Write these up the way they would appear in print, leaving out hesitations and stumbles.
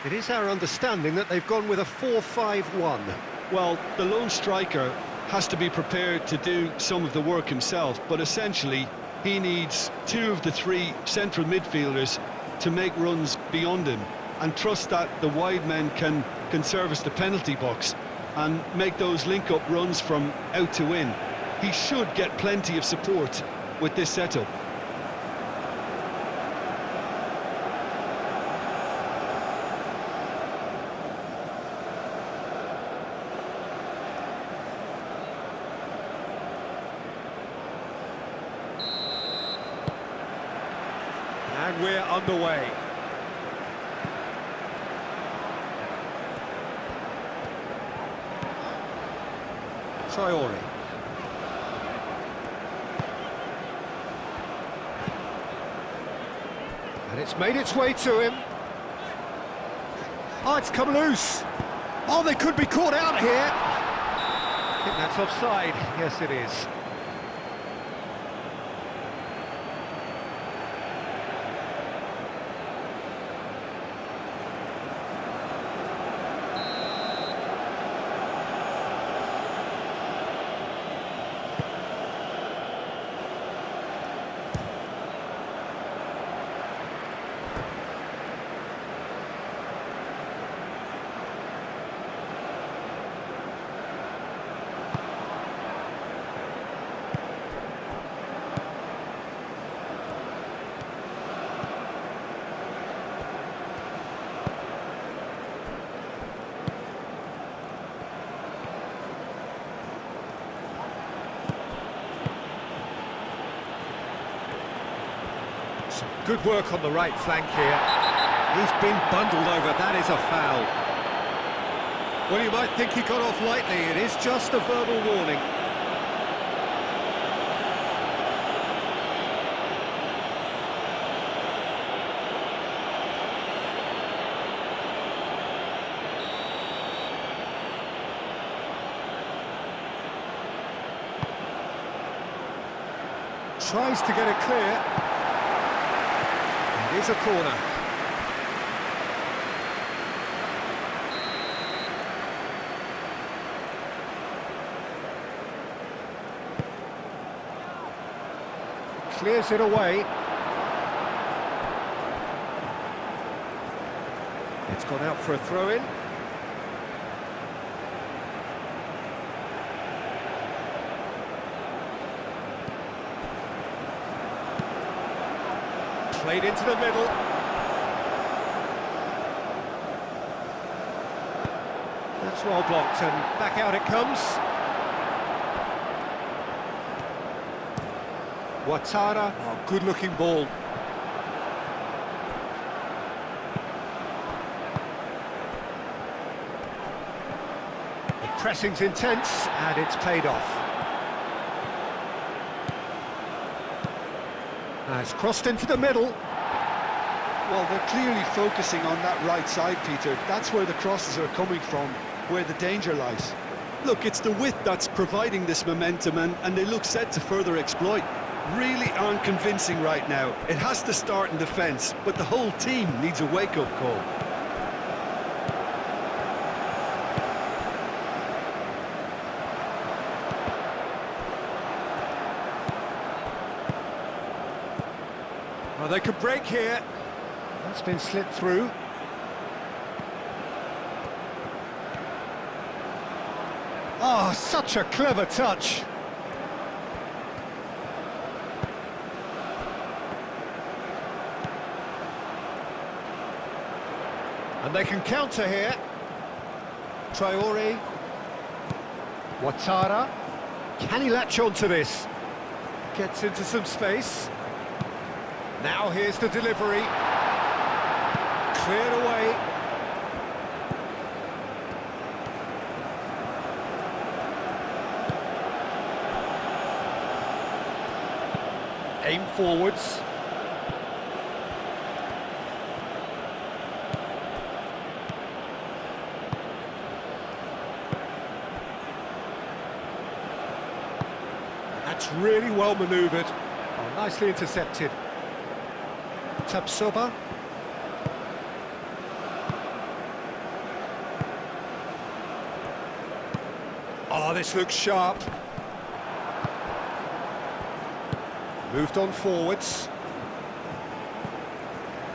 It is our understanding that they've gone with a 4-5-1. Well, the lone striker has to be prepared to do some of the work himself, but essentially he needs two of the three central midfielders to make runs beyond him and trust that the wide men can service the penalty box and make those link-up runs from out to in. He should get plenty of support with this setup. And we're underway. Traore. And it's made its way to him. Oh, it's come loose. Oh, they could be caught out here. I think that's offside. Yes, it is. Good work on the right flank here. He's been bundled over, that is a foul. Well, you might think he got off lightly, it is just a verbal warning. Tries to get it clear. It is a corner. Clears it away. It's gone out for a throw-in. Played into the middle. That's well blocked, and back out it comes. Ouattara, oh, good-looking ball. The pressing's intense, and it's paid off. It's crossed into the middle. Well, they're clearly focusing on that right side, Peter. That's where the crosses are coming from, where the danger lies. Look, it's the width that's providing this momentum, and they look set to further exploit. Really aren't convincing right now. It has to start in defence, but the whole team needs a wake-up call. Well, they could break here. That's been slipped through. Oh, such a clever touch. And they can counter here. Traore. Ouattara. Can he latch on to this? Gets into some space. Now here's the delivery. Cleared away. Aim forwards. That's really well manoeuvred. Oh, nicely intercepted. Tapsoba. Oh, this looks sharp. Moved on forwards.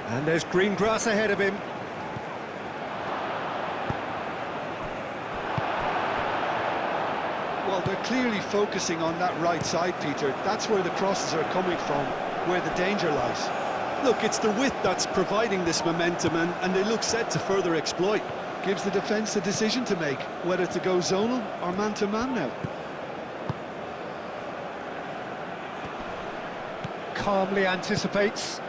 And there's green grass ahead of him. Well, they're clearly focusing on that right side, Peter. That's where the crosses are coming from, where the danger lies. Look, it's the width that's providing this momentum, and they look set to further exploit. Gives the defence a decision to make, whether to go zonal or man-to-man now. Calmly anticipates.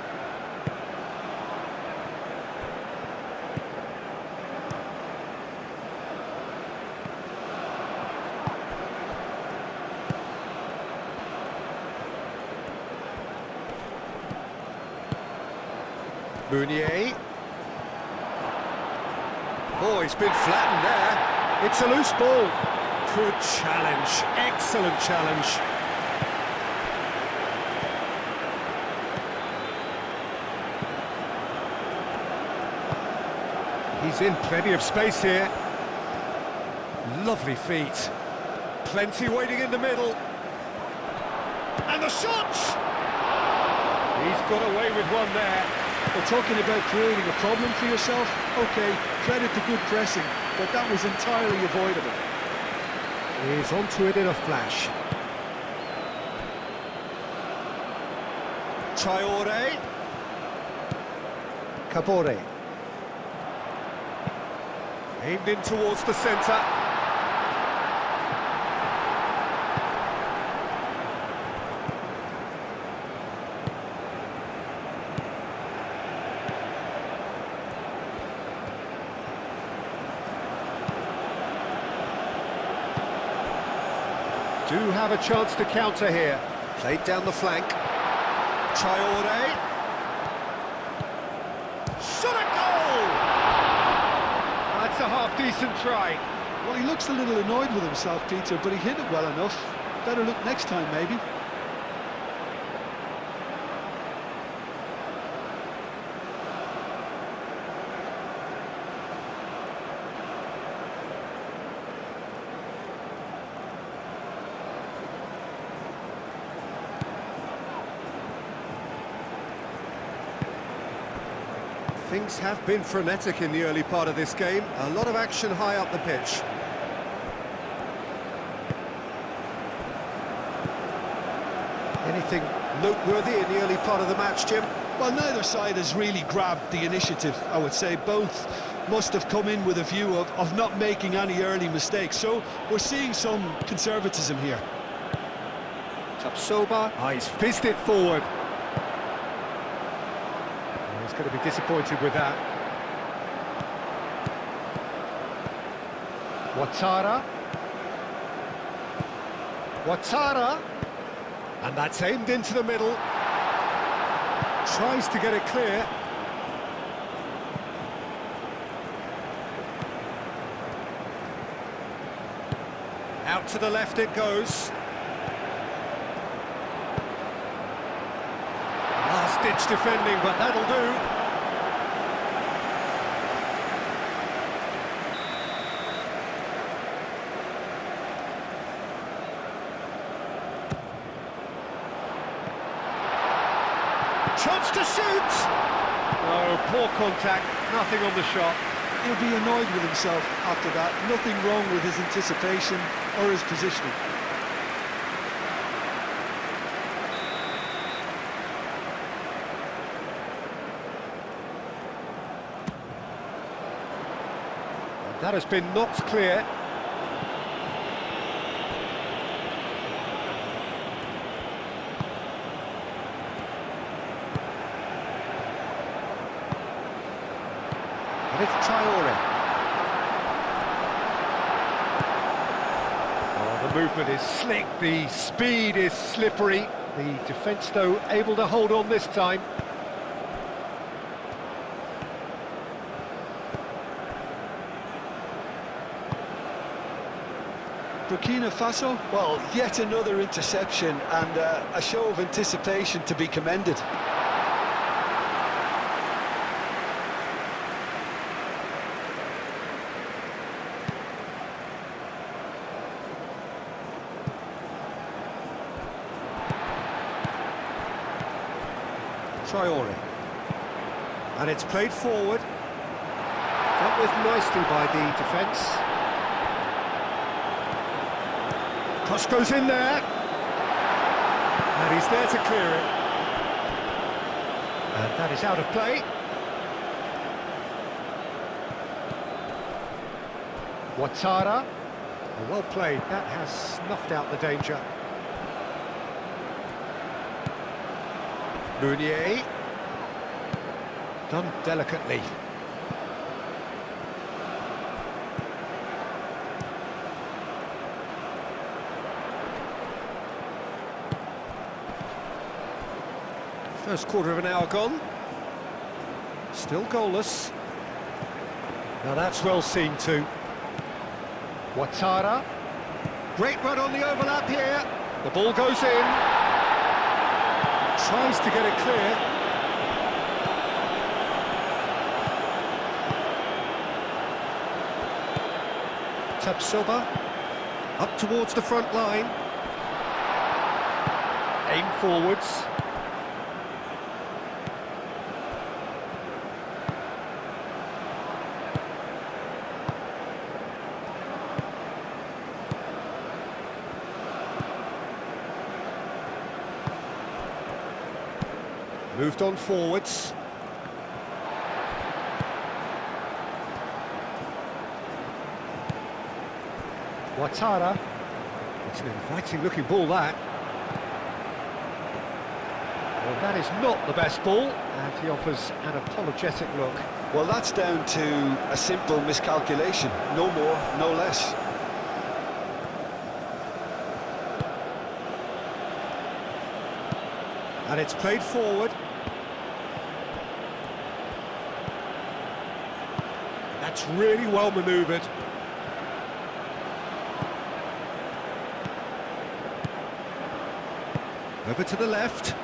Mounier. Oh, he's been flattened there. It's a loose ball. Good challenge, excellent challenge. He's in plenty of space here. Lovely feet. Plenty waiting in the middle. And the shot! He's got away with one there. Well, talking about creating a problem for yourself, OK, credit to good pressing, but that was entirely avoidable. He's onto it in a flash. Traore. Kabore. Aimed in towards the centre. Do have a chance to counter here. Played down the flank. Traore. Shot a goal! That's a half-decent try. Well, he looks a little annoyed with himself, Peter, but he hit it well enough. Better look next time, maybe. Things have been frenetic in the early part of this game. A lot of action high up the pitch. Anything noteworthy in the early part of the match, Jim? Well, neither side has really grabbed the initiative, I would say. Both must have come in with a view of not making any early mistakes. So we're seeing some conservatism here. Tapsoba. Oh, he's fizzed it forward. He's going to be disappointed with that. Ouattara. And that's aimed into the middle. Tries to get it clear. Out to the left it goes. Last-ditch defending, but that'll do. Chance to shoot! Oh, poor contact, nothing on the shot. He'll be annoyed with himself after that. Nothing wrong with his anticipation or his positioning. That has been knocked clear. And it's Traore. Oh, the movement is slick, the speed is slippery. The defence, though, able to hold on this time. Burkina Faso, well, yet another interception and a show of anticipation to be commended. Traore. And it's played forward. Dealt with nicely by the defence. Cross goes in there. And he's there to clear it. And that is out of play. Ouattara. Well played. That has snuffed out the danger. Meunier. Done delicately. First quarter of an hour gone. Still goalless. Now that's well seen too. Ouattara. Great run on the overlap here. The ball goes in. Tries to get it clear. Tapsoba. Up towards the front line. Aim forwards. Moved on forwards. Ouattara. It's an inviting looking ball, that. Well, that is not the best ball, and he offers an apologetic look. Well, that's down to a simple miscalculation. No more, no less. And it's played forward. That's really well manoeuvred. Over to the left.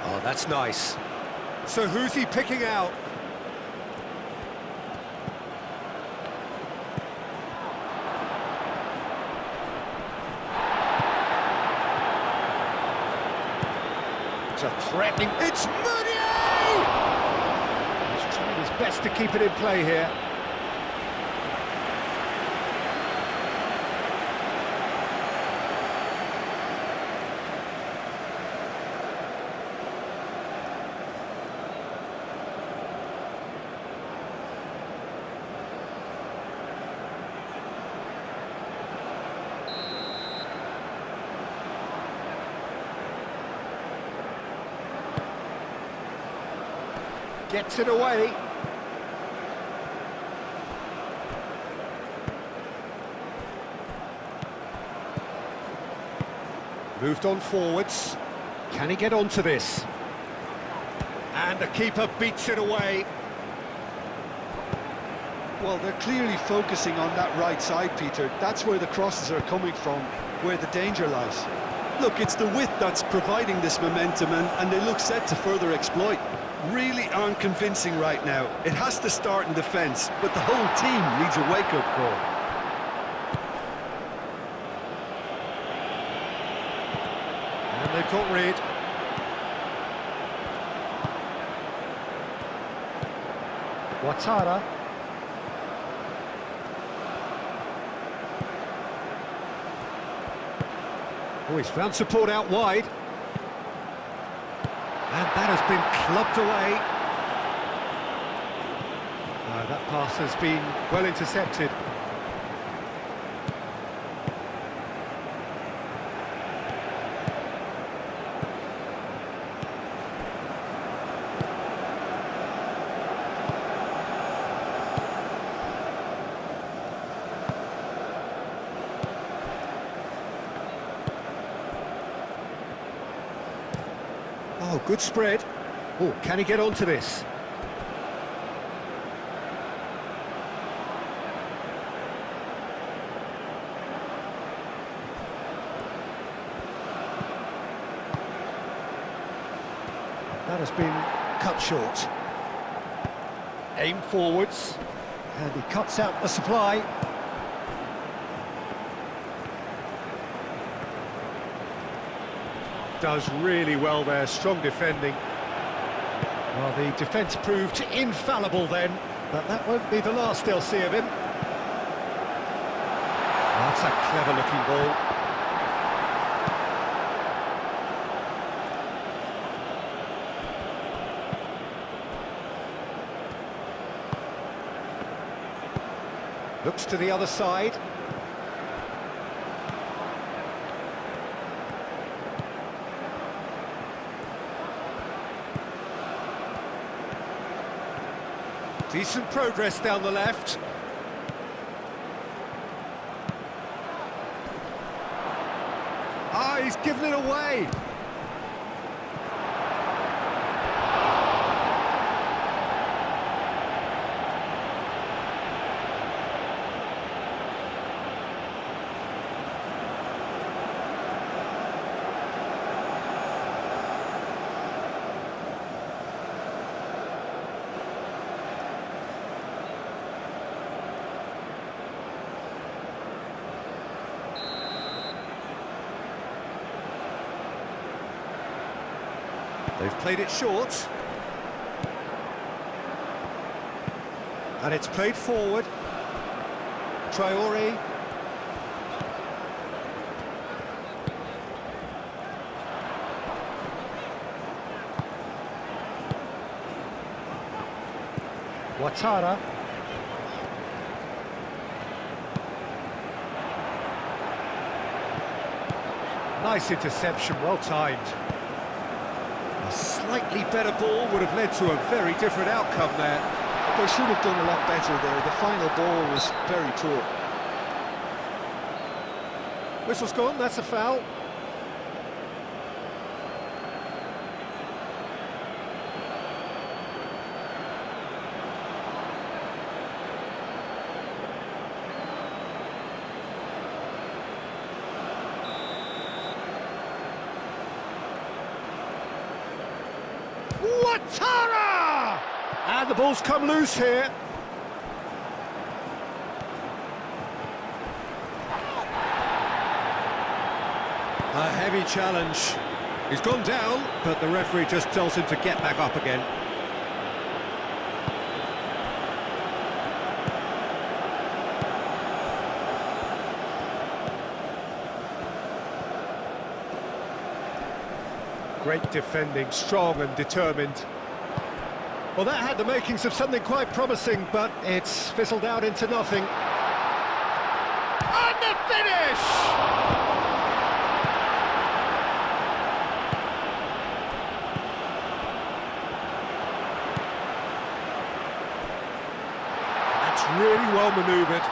Oh, that's nice. So who's he picking out? It's a threatening... It's Meunier! He's trying his best to keep it in play here. Gets it away. Moved on forwards. Can he get onto this? And the keeper beats it away. Well, they're clearly focusing on that right side, Peter. That's where the crosses are coming from, where the danger lies. Look, it's the width that's providing this momentum, and they look set to further exploit. Really aren't convincing right now. It has to start in defence, but the whole team needs a wake-up call. And they've got rid. Ouattara. Oh, he's found support out wide. And that has been clubbed away. That pass has been well intercepted. Oh, good spread. Oh, can he get onto this? That has been cut short. Aim forwards. And he cuts out the supply. does really well there, strong defending. Well, the defence proved infallible then, but that won't be the last they'll see of him. That's a clever-looking ball. Looks to the other side. Decent progress down the left. Ah, he's given it away. They've played it short. And it's played forward. Traore. Ouattara. Nice interception, well timed. A slightly better ball would have led to a very different outcome there. They should have done a lot better there. The final ball was very poor. Whistle's gone, that's a foul. Ouattara! And the ball's come loose here. A heavy challenge. He's gone down, but the referee just tells him to get back up again. Great defending, strong and determined. Well, that had the makings of something quite promising, but it's fizzled out into nothing. And the finish! That's really well manoeuvred.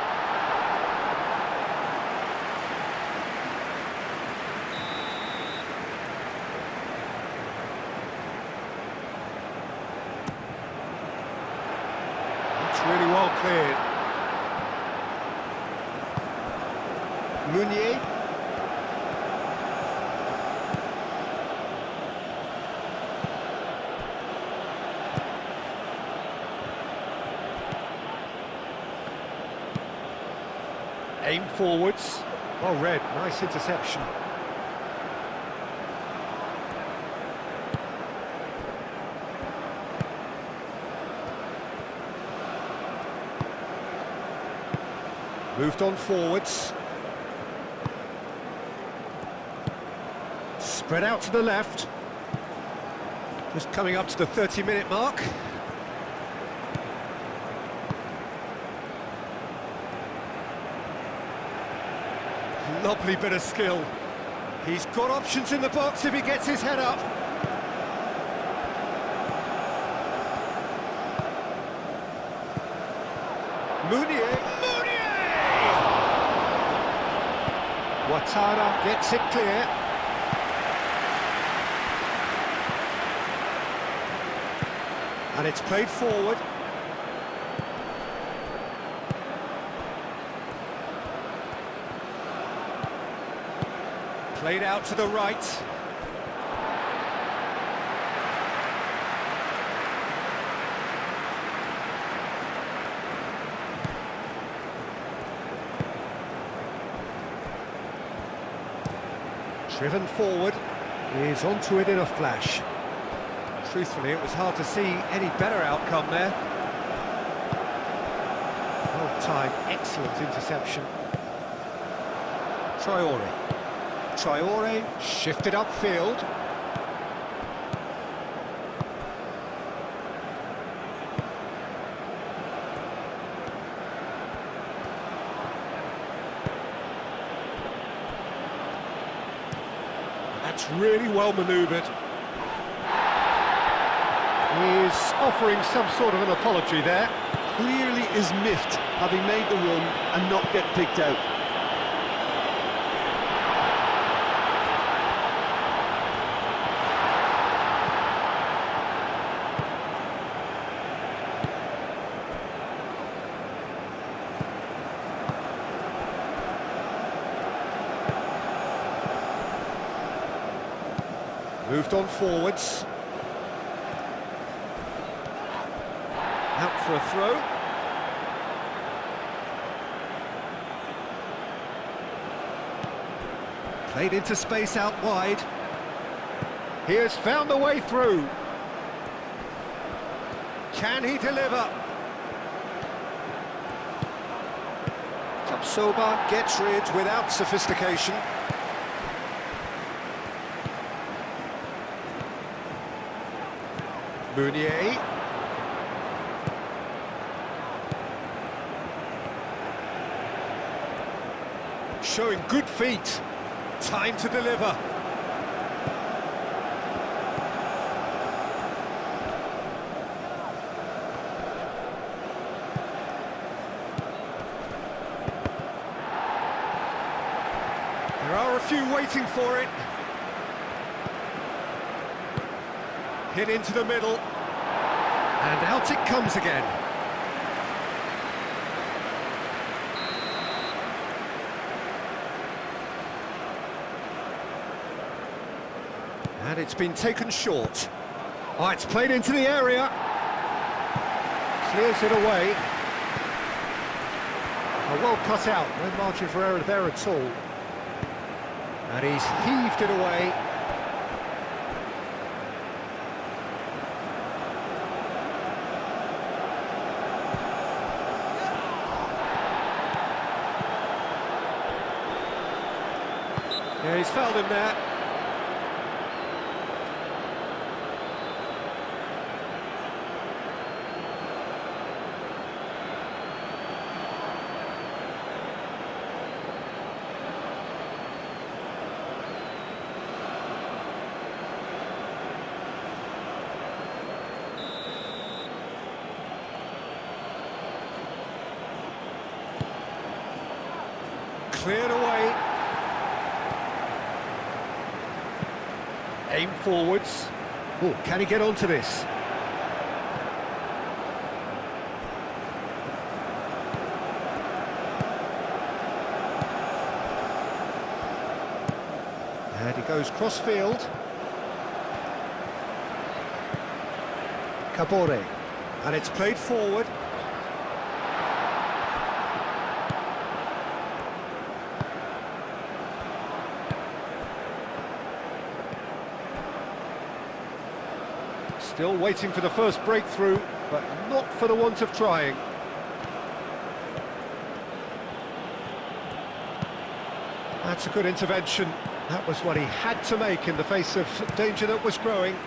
Really well cleared. Meunier. Aim forwards. Well read, nice interception. Moved on forwards. Spread out to the left. Just coming up to the 30-minute mark. Lovely bit of skill. He's got options in the box if he gets his head up. Meunier. Ouattara gets it clear. And it's played forward. Played out to the right. Driven forward. Is onto it in a flash. Truthfully, it was hard to see any better outcome there. Well-timed, excellent interception. Traore shifted upfield. That's really well manoeuvred. He's offering some sort of an apology there. Clearly is miffed having made the run and not get picked out. Moved on forwards. Out for a throw. Played into space out wide. He has found the way through. Can he deliver? Tapsoba gets rid without sophistication. Meunier. Showing good feet. Time to deliver. There are a few waiting for it. Hit into the middle. And out it comes again. And it's been taken short. Oh, it's played into the area. Clears it away. Oh, well cut out. No margin for error there at all. And he's heaved it away. Yeah, he's fouled him there. Cleared away. Aim forwards. Oh, can he get onto this? And he goes cross-field. Kabore. And it's played forward. Still waiting for the first breakthrough, but not for the want of trying. That's a good intervention. That was what he had to make in the face of danger that was growing.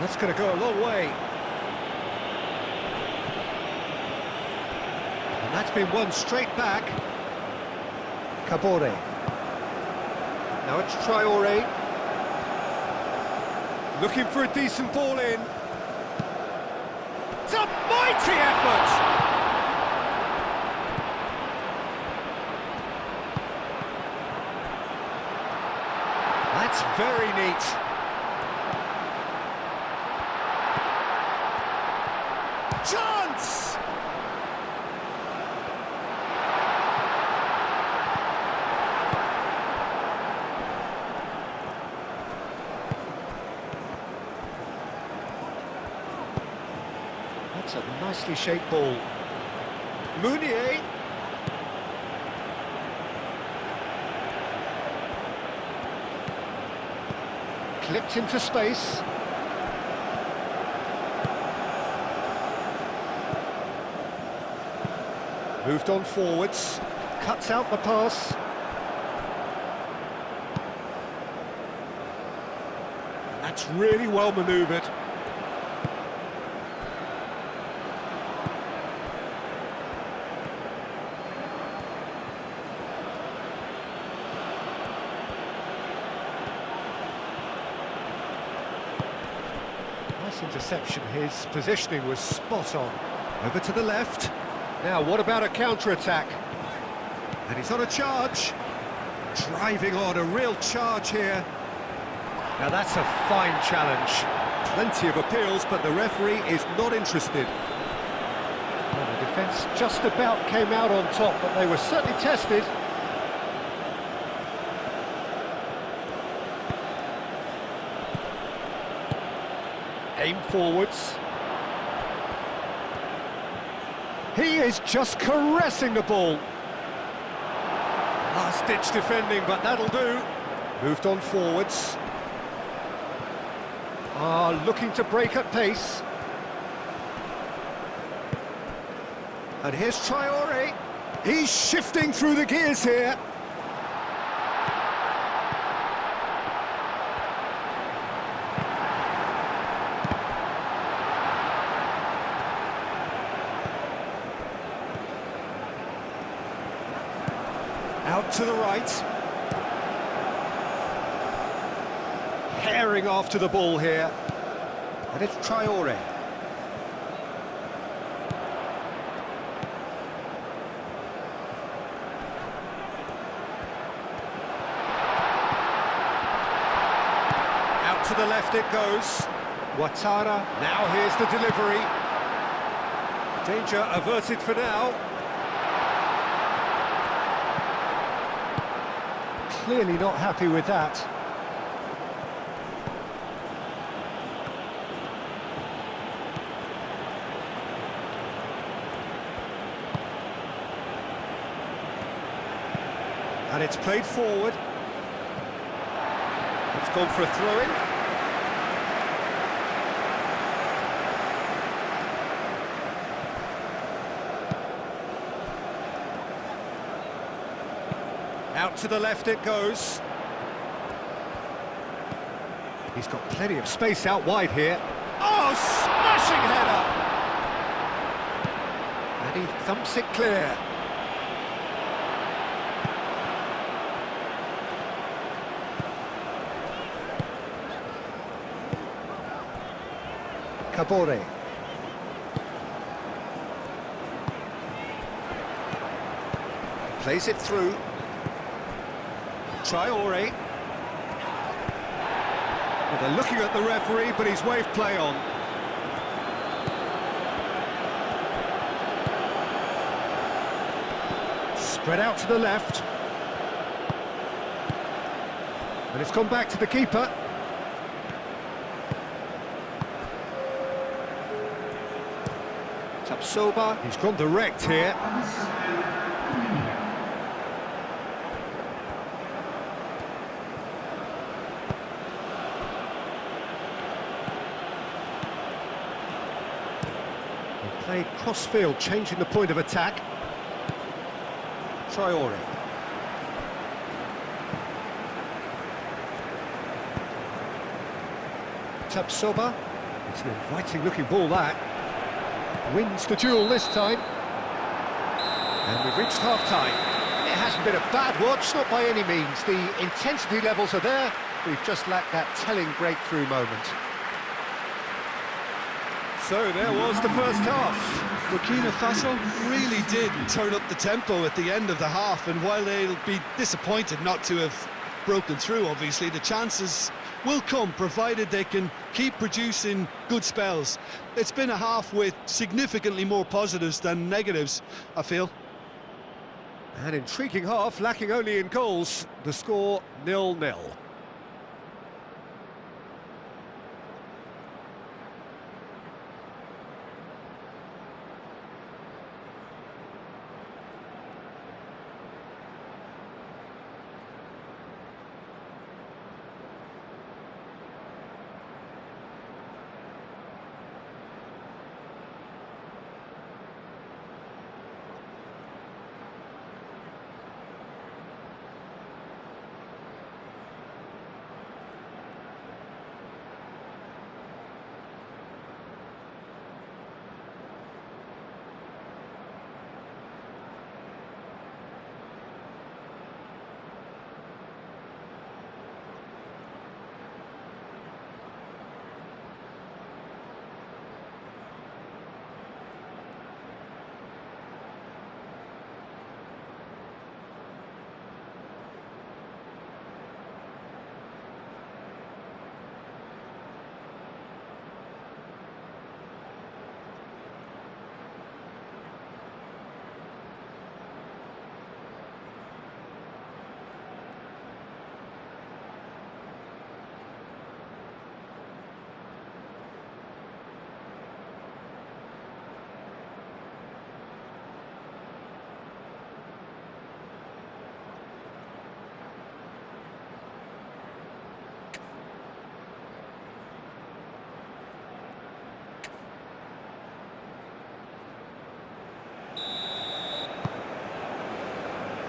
That's going to go a long way. And that's been won straight back. Kabore. Now it's Traore. Looking for a decent ball in. It's a mighty effort! That's very neat. Chance! That's a nicely shaped ball. Meunier. Clipped into space. Moved on forwards. Cuts out the pass. That's really well manoeuvred. Nice interception. His positioning was spot on. Over to the left. Now, what about a counter-attack? And he's on a charge. Driving on, a real charge here. Now that's a fine challenge. Plenty of appeals, but the referee is not interested. Well, the defence just about came out on top, but they were certainly tested. Aim forwards. He is just caressing the ball. Last-ditch defending, but that'll do. Moved on forwards. Looking to break at pace. And here's Traore. He's shifting through the gears here. Out to the right. Herring after the ball here. And it's Traore. Out to the left it goes. Ouattara, now here's the delivery. Danger averted for now. Clearly not happy with that. And it's played forward. It's gone for a throw-in. Out to the left it goes. He's got plenty of space out wide here. Oh, smashing header! And he thumps it clear. Kabore. Plays it through. Traore. Well, they're looking at the referee, but he's waved play on. Spread out to the left. And it's gone back to the keeper. Tapsoba, he's gone direct here. They played cross-field, changing the point of attack. Traore. Tapsoba, it's an inviting-looking ball, that. Wins the duel this time. And we've reached half-time. It hasn't been a bad watch, not by any means. The intensity levels are there. We've just lacked that telling breakthrough moment. So there was the first half. Burkina Faso really did turn up the tempo at the end of the half, and while they'll be disappointed not to have broken through, obviously, the chances will come, provided they can keep producing good spells. It's been a half with significantly more positives than negatives, I feel. An intriguing half, lacking only in goals. The score 0-0.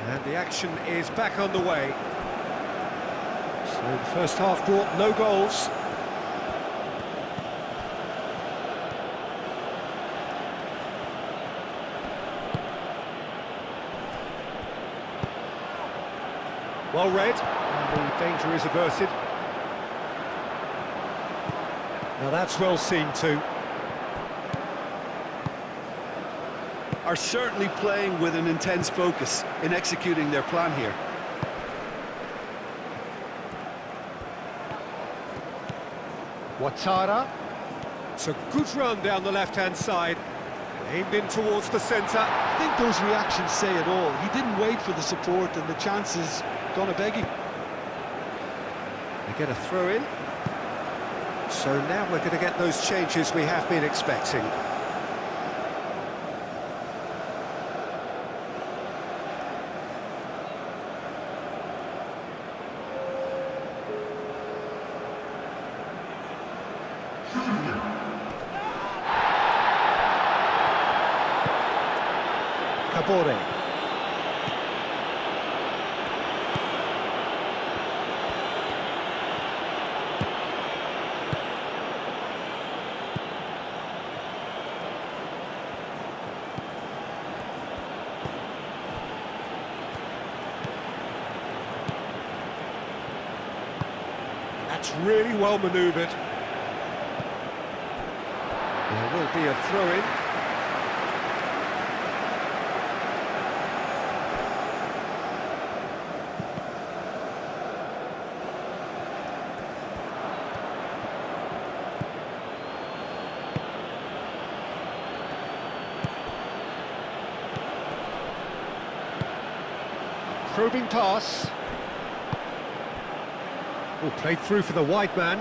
And the action is back underway. So the first half brought no goals. Well read, and the danger is averted. Now that's well seen too. Are certainly playing with an intense focus in executing their plan here. Ouattara. It's a good run down the left-hand side. Aimed in towards the centre. I think those reactions say it all. He didn't wait for the support and the chances gone a-begging. They get a throw in. So now we're going to get those changes we have been expecting. Kabore. That's really well manoeuvred. There will be a throw-in. Probing pass. Oh, played through for the wide man.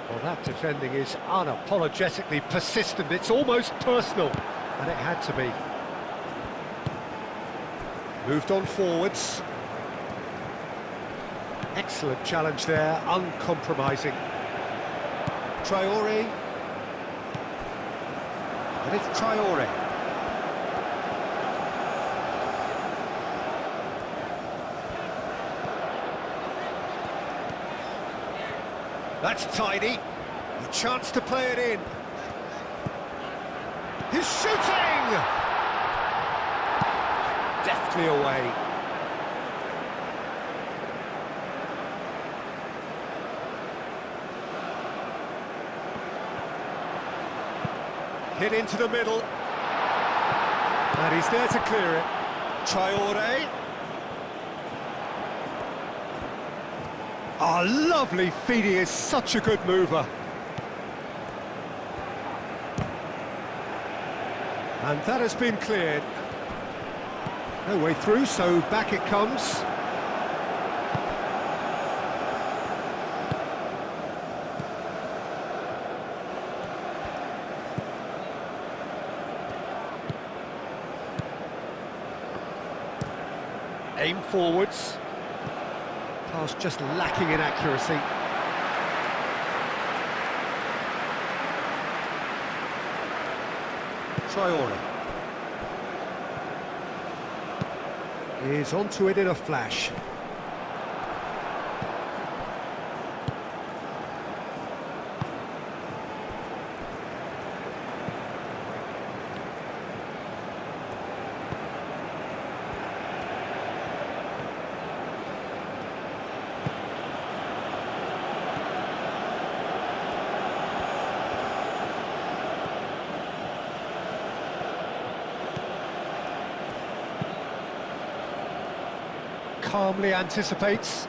Well, that defending is unapologetically persistent. It's almost personal, and it had to be. Moved on forwards. Excellent challenge there, uncompromising. Traore. And it's Traore. That's tidy. A chance to play it in. He's shooting! Deftly away. Hit into the middle. And he's there to clear it. Traore. Oh, lovely feed. He is such a good mover. And that has been cleared. No way through, so back it comes. Aim forwards. Pass just lacking in accuracy. Traore is onto it in a flash. Calmly anticipates.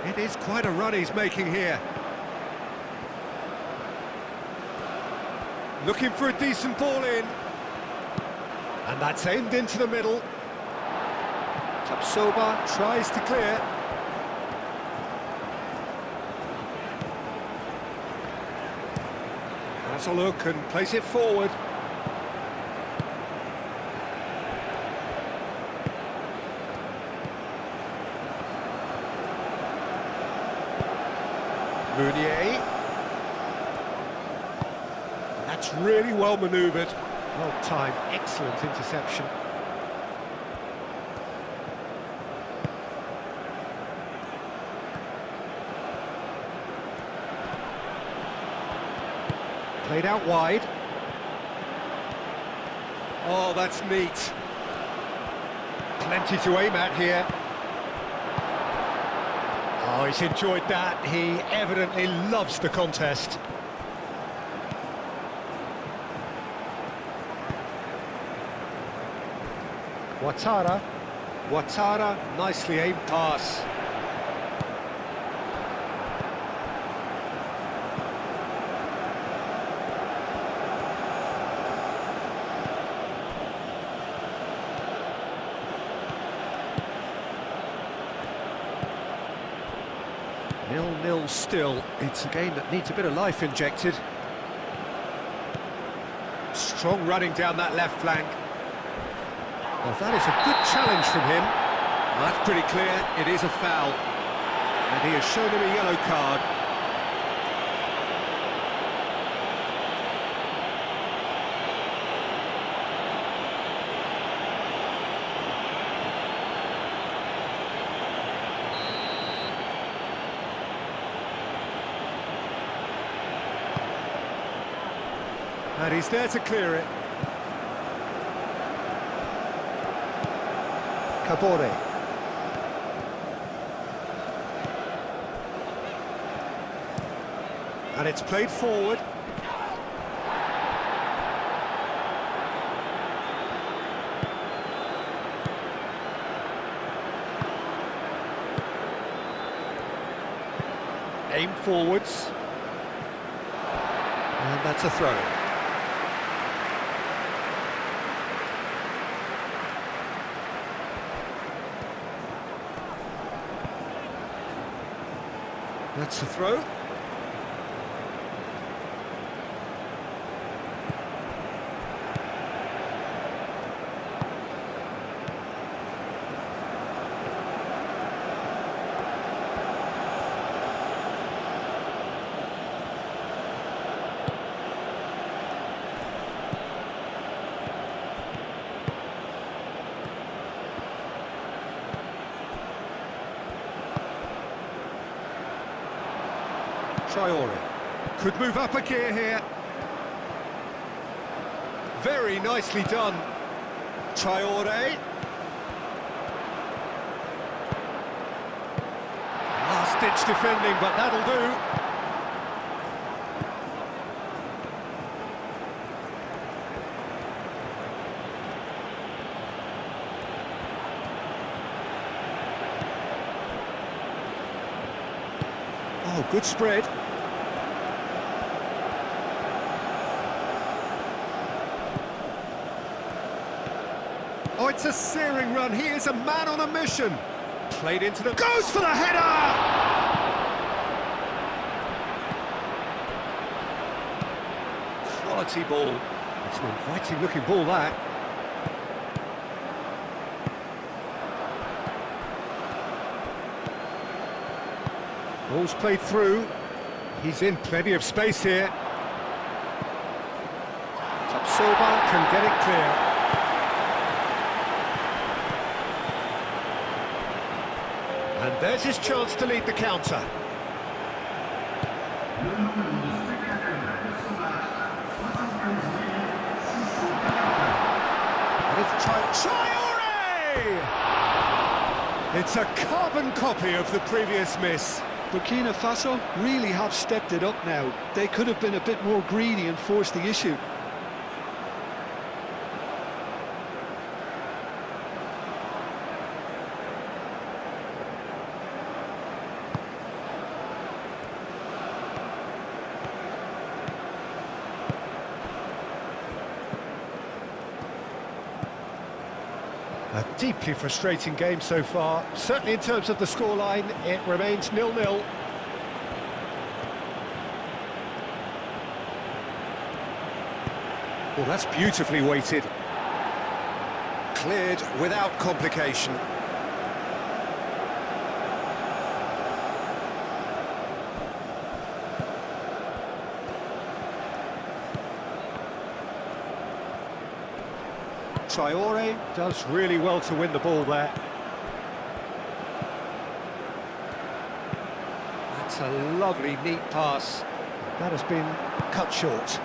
It is quite a run he's making here. Looking for a decent ball in. And that's aimed into the middle. Tapsoba tries to clear. Has a look and plays it forward. Meunier. And that's really well manoeuvred. Well timed, excellent interception. Played out wide. Oh, that's neat. Plenty to aim at here. Oh, he's enjoyed that. He evidently loves the contest. Ouattara, nicely aimed pass. Nil-nil still. It's a game that needs a bit of life injected. Strong running down that left flank. Well, that is a good challenge from him. Well, that's pretty clear. It is a foul. And he has shown him a yellow card. And he's there to clear it. Kabore. And it's played forward. Aimed forwards. And that's a throw. That's a throw. Traore could move up a gear here. Very nicely done. Traore. Last-ditch defending, but that'll do. Oh, good spread. Oh, it's a searing run. He is a man on a mission. Played into the... Goes for the header! Quality ball. It's an inviting-looking ball, that. Ball's played through. He's in plenty of space here. Tapsoba can get it clear. And there's his chance to lead the counter. And it's Traore! It's a carbon copy of the previous miss. Burkina Faso really have stepped it up now. They could have been a bit more greedy and forced the issue. A deeply frustrating game so far. Certainly in terms of the scoreline, it remains 0-0. Well, that's beautifully weighted. Cleared without complication. Traore does really well to win the ball there. That's a lovely, neat pass. That has been cut short.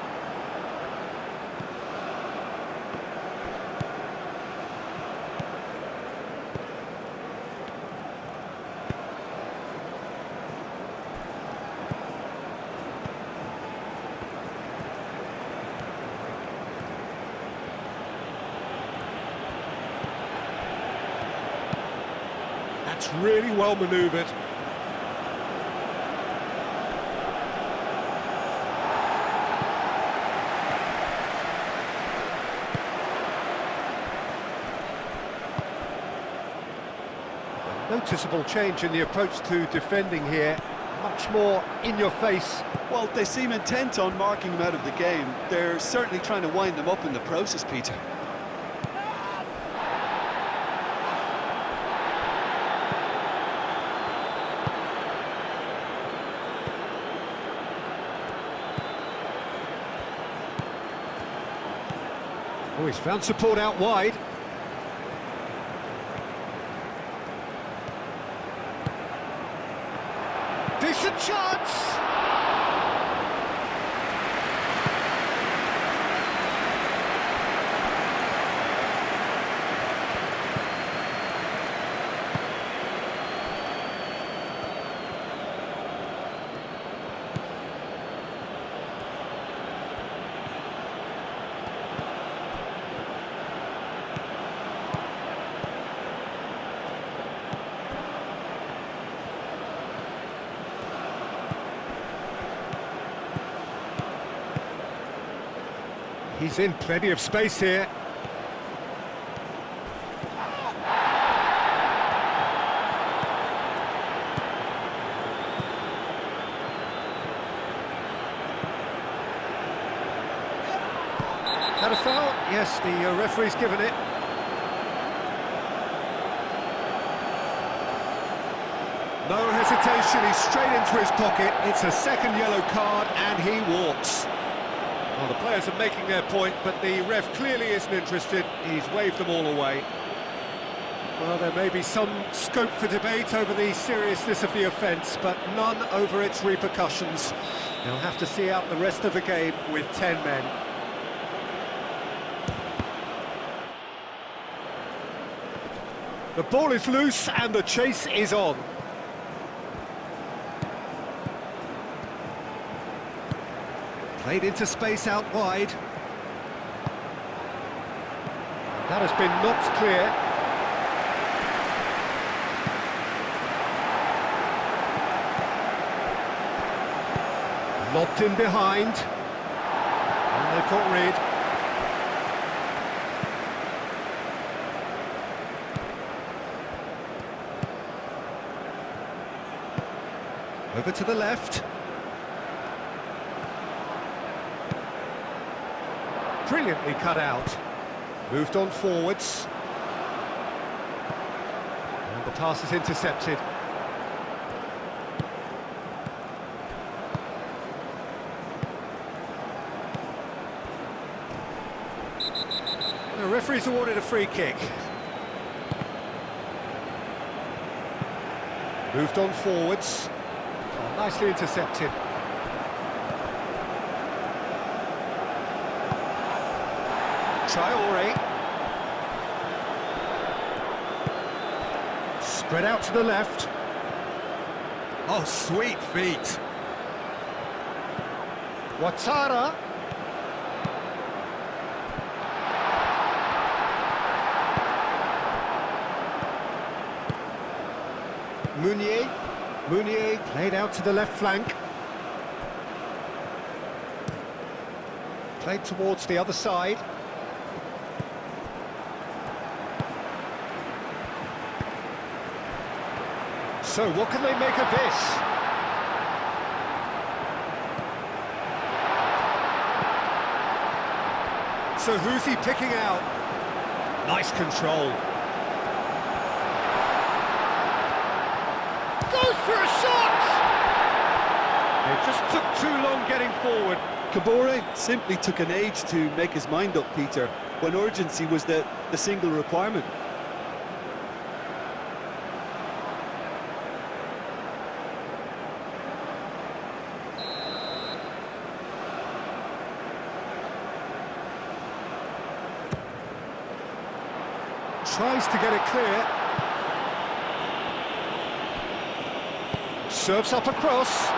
That's really well manoeuvred. Noticeable change in the approach to defending here. Much more in your face. Well, they seem intent on marking him out of the game. They're certainly trying to wind them up in the process, Peter. Oh, he's found support out wide. Decent chance! He's in plenty of space here. Had a foul? Yes, the referee's given it. No hesitation, he's straight into his pocket. It's a second yellow card and he walks. Well, the players are making their point, but the ref clearly isn't interested. He's waved them all away. Well, there may be some scope for debate over the seriousness of the offence, but none over its repercussions. They'll have to see out the rest of the game with 10 men. The ball is loose and the chase is on. Played into space out wide. That has been knocked clear. Lobbed in behind. And they've got rid. Over to the left. Brilliantly cut out. Moved on forwards. And the pass is intercepted. The referee's awarded a free kick. Moved on forwards. Oh, nicely intercepted. Traore. Spread out to the left. Oh, sweet feet. Ouattara. Meunier played out to the left flank. Played towards the other side. So what can they make of this? So who's he picking out? Nice control. Goes for a shot! It just took too long getting forward. Kabore simply took an age to make his mind up, Peter, when urgency was the the single requirement. Tries to get it clear. Serves up across.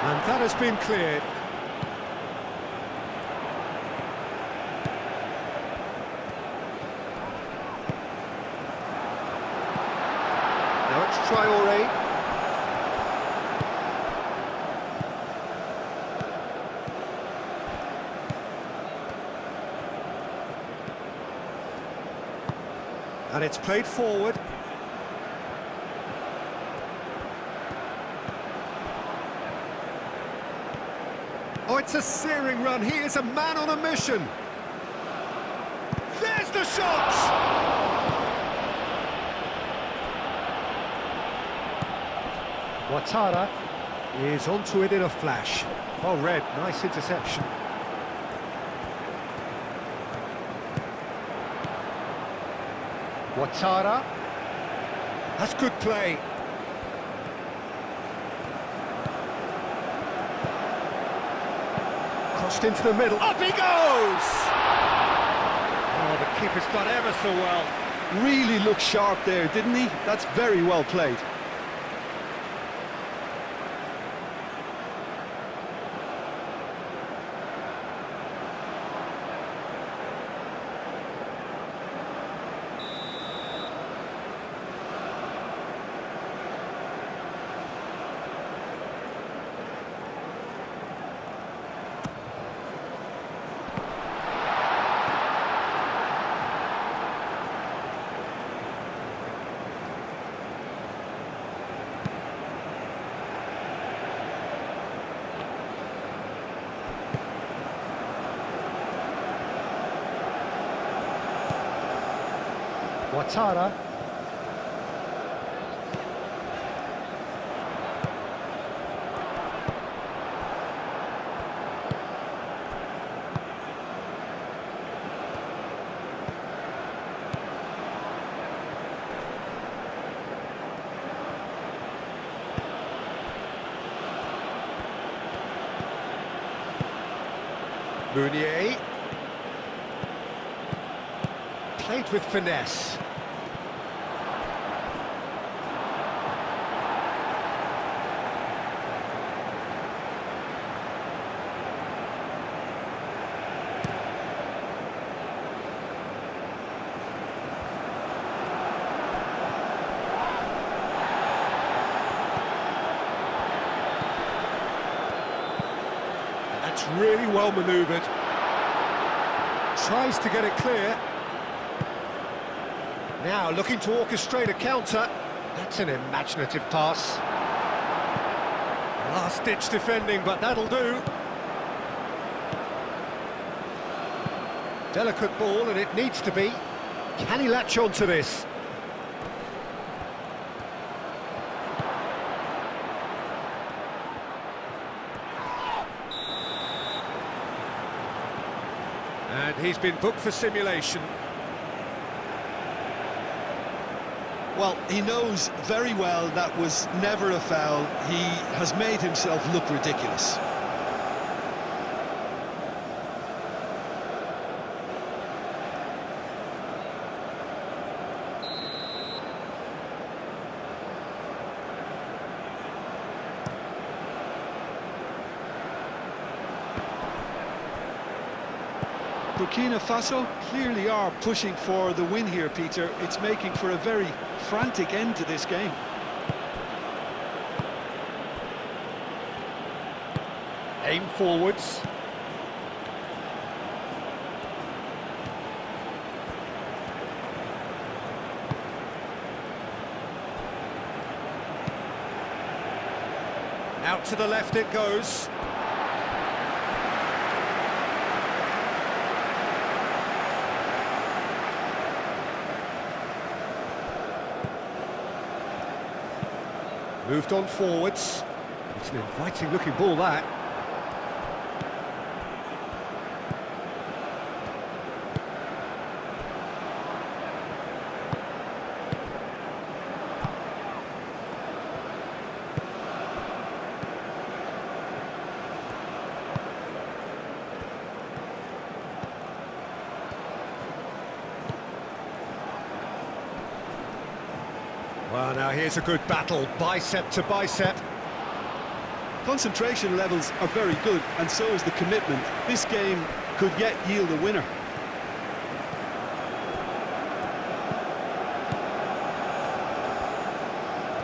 And that has been cleared. Now it's Traore. And it's played forward. Oh, it's a searing run. He is a man on a mission. There's the shot! Ouattara is onto it in a flash. Oh, Red, nice interception. Ouattara. That's good play. Crossed into the middle. Up he goes! Oh, the keeper's done ever so well. Really looked sharp there, didn't he? That's very well played. Ouattara. Meunier. Played with finesse. That's really well manoeuvred. Tries to get it clear. Now looking to orchestrate a counter. That's an imaginative pass. Last-ditch defending, but that'll do. Delicate ball, and it needs to be. Can he latch on to this? And he's been booked for simulation. Well, he knows very well that was never a foul. He has made himself look ridiculous. Burkina Faso clearly are pushing for the win here, Peter. It's making for a very frantic end to this game. Aim forwards. Out to the left it goes. Moved on forwards. It's an inviting looking ball, that. Well, now here's a good battle, bicep to bicep. Concentration levels are very good, and so is the commitment. This game could yet yield a winner.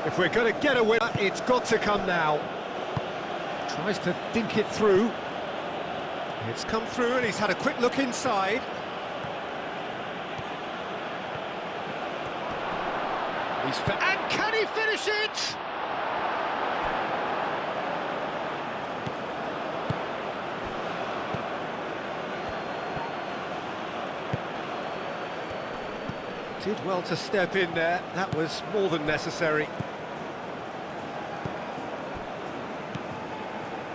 If we're going to get a winner, it's got to come now. Tries to dink it through. It's come through and he's had a quick look inside. And can he finish it? Did well to step in there. That was more than necessary.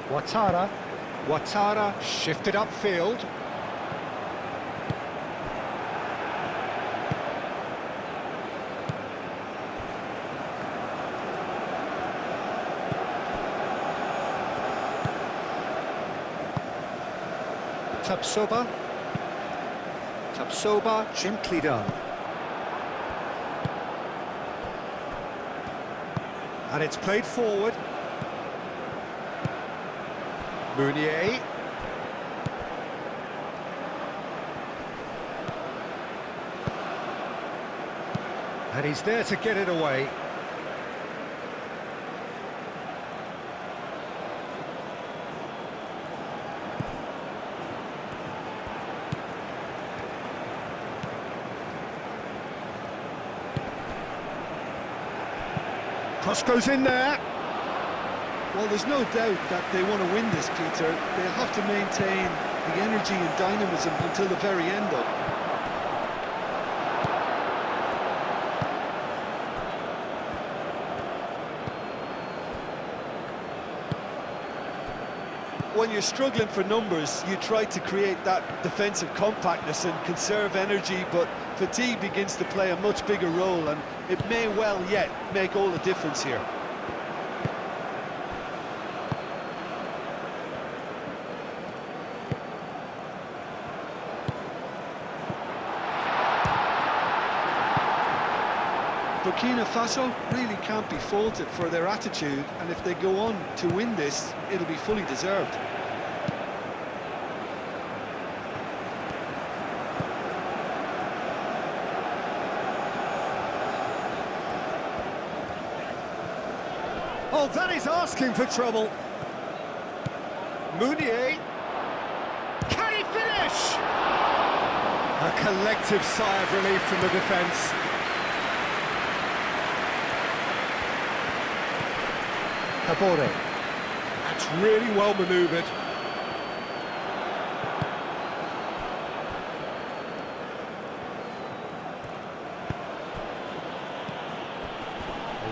Ouattara shifted upfield. Tapsoba, gently done. And it's played forward. Meunier. And he's there to get it away. Cross goes in there. Well, there's no doubt that they want to win this, Peter. They'll have to maintain the energy and dynamism until the very end, though. When you're struggling for numbers, you try to create that defensive compactness and conserve energy, but fatigue begins to play a much bigger role, and it may well yet make all the difference here. Burkina Faso really can't be faulted for their attitude, and if they go on to win this, it'll be fully deserved. Oh, that is asking for trouble. Meunier. Can he finish? A collective sigh of relief from the defence. Kabore. That's really well manoeuvred.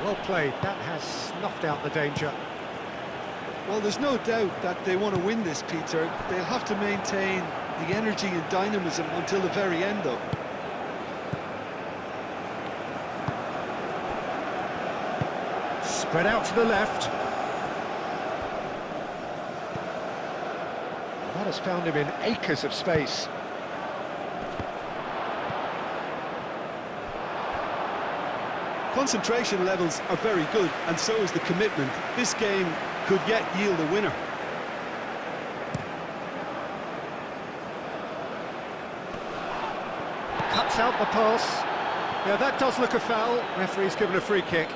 Well played. That has snuffed out the danger. Well, there's no doubt that they want to win this, Peter. They'll have to maintain the energy and dynamism until the very end, though. Spread out to the left. That has found him in acres of space. Concentration levels are very good, and so is the commitment. This game could yet yield a winner. Cuts out the pass. Yeah, that does look a foul. Referee's given a free kick.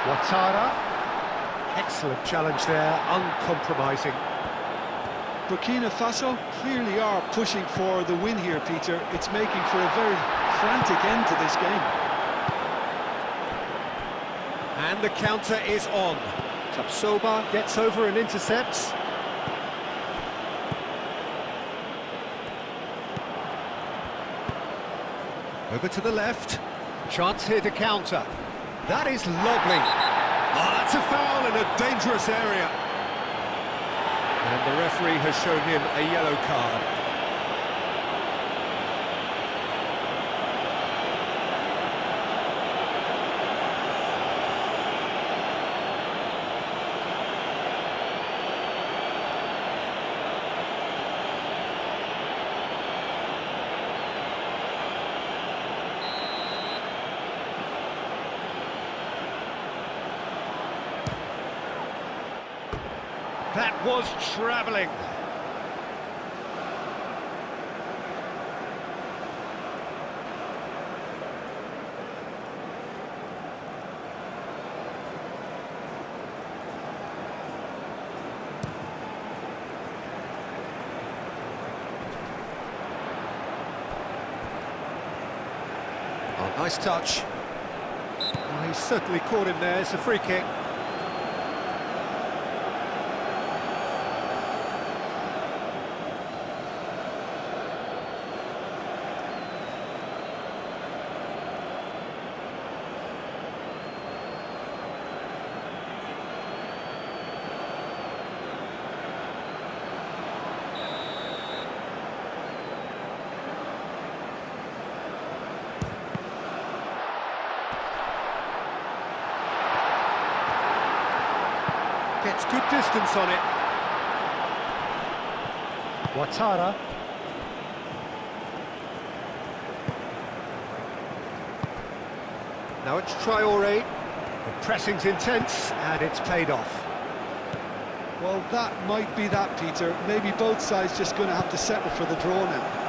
Ouattara, excellent challenge there, uncompromising. Burkina Faso clearly are pushing for the win here, Peter. It's making for a very frantic end to this game. And the counter is on. Tapsoba gets over and intercepts. Over to the left. Chance here to counter. That is lovely. Oh, that's a foul and a a dangerous area. And the referee has shown him a yellow card. That was travelling. Oh, nice touch. Oh, he's certainly caught him there. It's a free kick. Gets good distance on it. Ouattara. Now it's Traoré. The pressing's intense and it's paid off. Well, that might be that, Peter. Maybe both sides just going to have to settle for the draw now.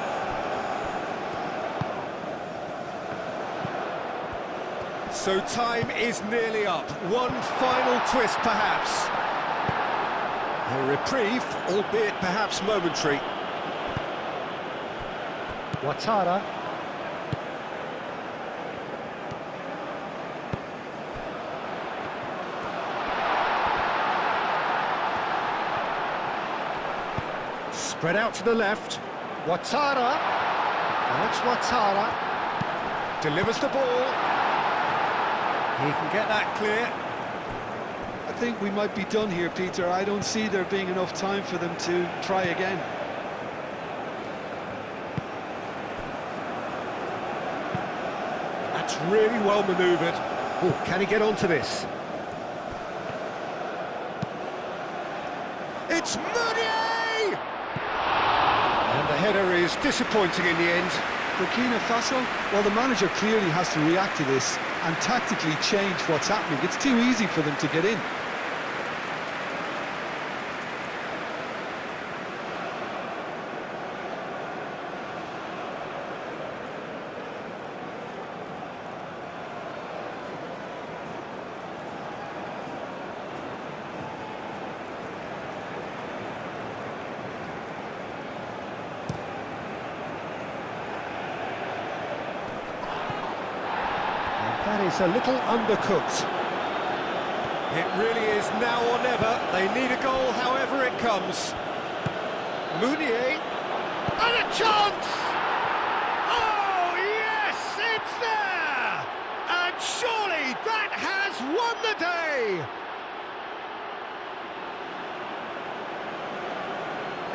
So time is nearly up. One final twist, perhaps. A reprieve, albeit perhaps momentary. Ouattara. Spread out to the left. Ouattara. Now it's Ouattara. Delivers the ball. He can get that clear. I think we might be done here, Peter. I don't see there being enough time for them to try again. That's really well manoeuvred. Oh, can he get onto this? It's Meunier! And the header is disappointing in the end. Burkina Faso, well, the manager clearly has to react to this and tactically change what's happening. It's too easy for them to get in. That is a little undercooked. It really is now or never. They need a goal however it comes. Meunier. And a chance! Oh, yes, it's there! And surely that has won the day!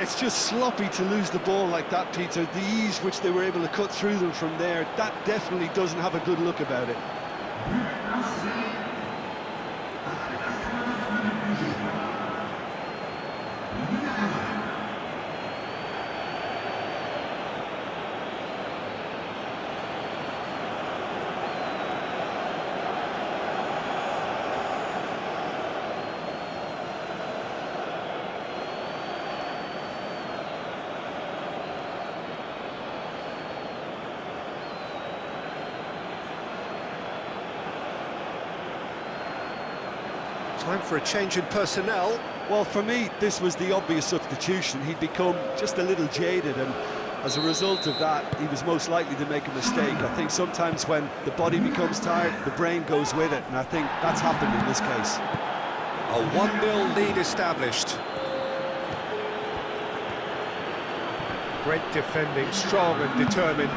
It's just sloppy to lose the ball like that, Peter. The ease which they were able to cut through them from there, that definitely doesn't have a good look about it. Time for a change in personnel. Well, for me, this was the obvious substitution. He'd become just a little jaded, and as a result of that, he was most likely to make a mistake. I think sometimes when the body becomes tired, the brain goes with it, and I think that's happened in this case. A 1-0 lead established. Great defending, strong and determined.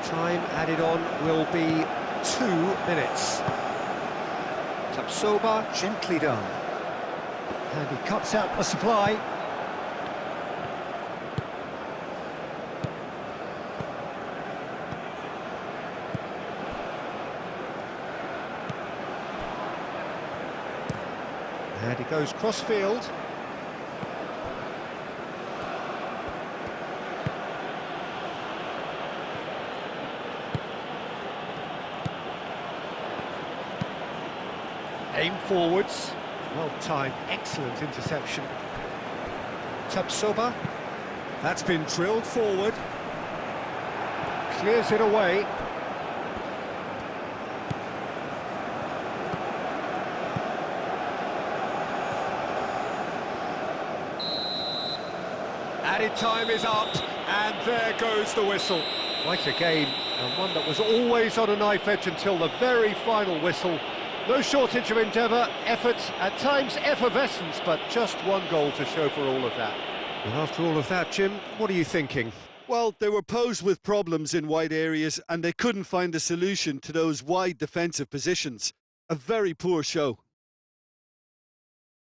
Time added on will be 2 minutes. Tapsoba, gently done. And he cuts out the supply. And he goes cross-field. Aim forwards. Well timed, excellent interception. Tapsoba. That's been drilled forward. Clears it away. Added time is up, and there goes the whistle. Quite a game, and one that was always on a knife edge until the very final whistle. No shortage of endeavour, effort, at times effervescence, but just one goal to show for all of that. And after all of that, Jim, what are you thinking? Well, they were posed with problems in wide areas and they couldn't find a solution to those wide defensive positions. A very poor show.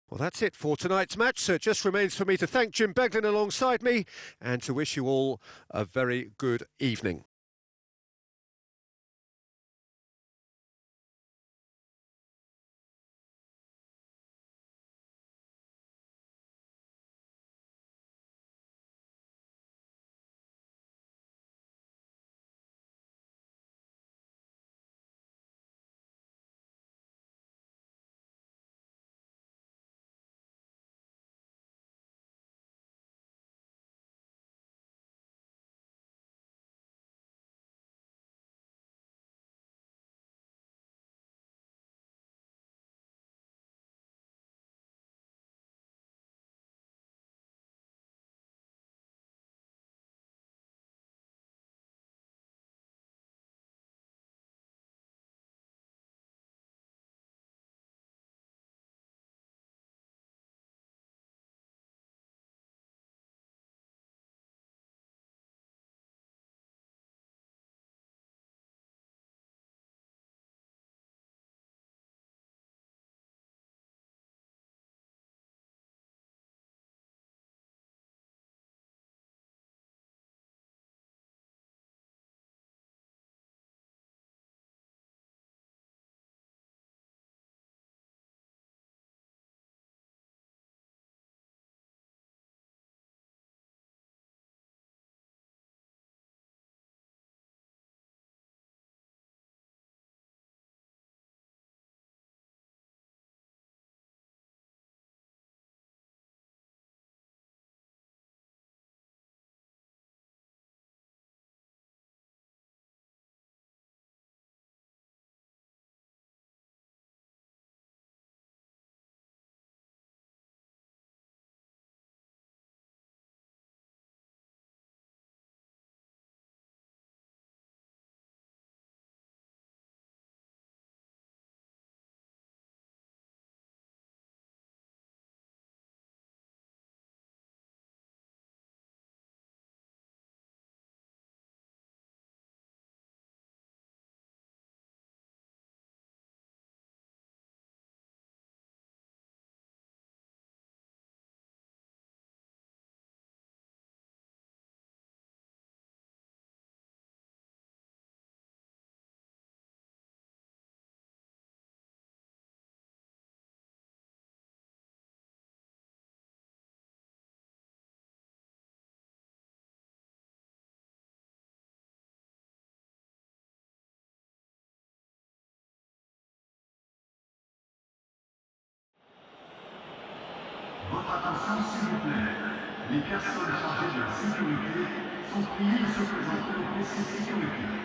Well, that's it for tonight's match, so it just remains for me to thank Jim Beglin alongside me and to wish you all a very good evening. Votre attention s'il vous plaît. Les personnes chargées de la sécurité sont priées de se présenter au PC Sécurité.